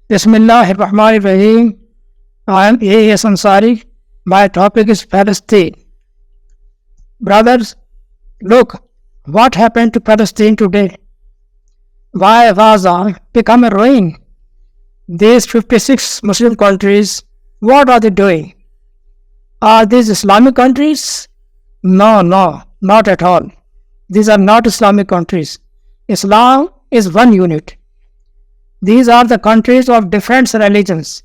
Bismillahirrahmanirrahim. I am A.S. Ansari. My topic is Palestine. Brothers, look what happened to Palestine today. Why Gaza become a ruin? These 56 Muslim countries, what are they doing? Are these Islamic countries? No, not at all. These are not Islamic countries. Islam is one unit. These are the countries of different religions,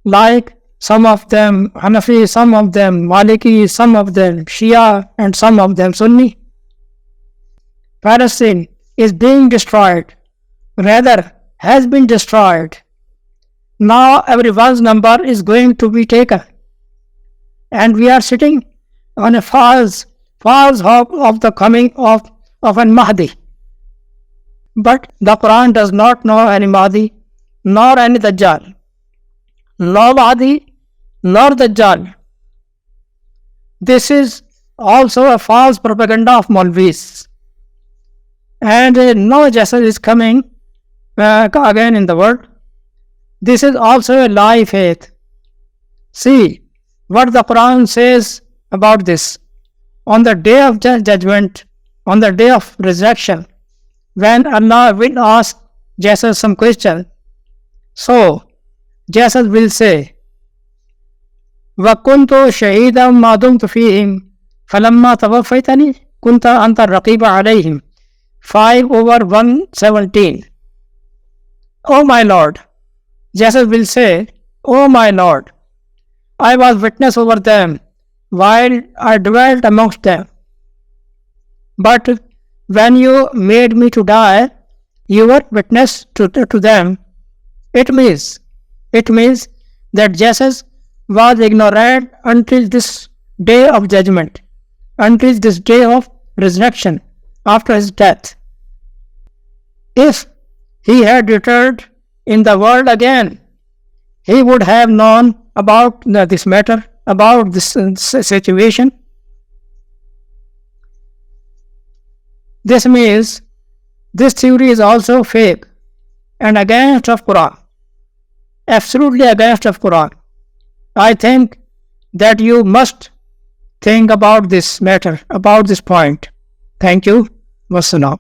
like some of them Hanafi, some of them Maliki, some of them Shia, and some of them Sunni. Palestine is being destroyed, rather has been destroyed. Now everyone's number is going to be taken, and we are sitting on a false hope of the coming of an Mahdi. But the Quran does not know any Mahdi, nor any Dajjal. No Mahdi, nor Dajjal. This is also a false propaganda of Maulvis. And no Jesus is coming again in the world. This is also a lie faith. See what the Quran says about this. On the day of judgment, on the day of resurrection, when Allah will ask Jesus some question, so Jesus will say, وَكُنْتُ شَهِيدًا مَا دُمْتُ فِيهِمْ فَلَمَّا تَوَفَّيْتَنِي كُنْتَ أَنْتَ الرَّقِيبَ عَلَيْهِمْ 5/117. O my Lord, Jesus will say, O my Lord, I was witness over them while I dwelt amongst them. But when you made me to die, you were witness to them. It means that Jesus was ignorant until this day of judgment, until this day of resurrection after his death. If he had returned in the world again, he would have known about this matter, about this situation. This means this theory is also fake and against of Quran. Absolutely against of Quran. I think that you must think about this matter, about this point. Thank you. Wassalam.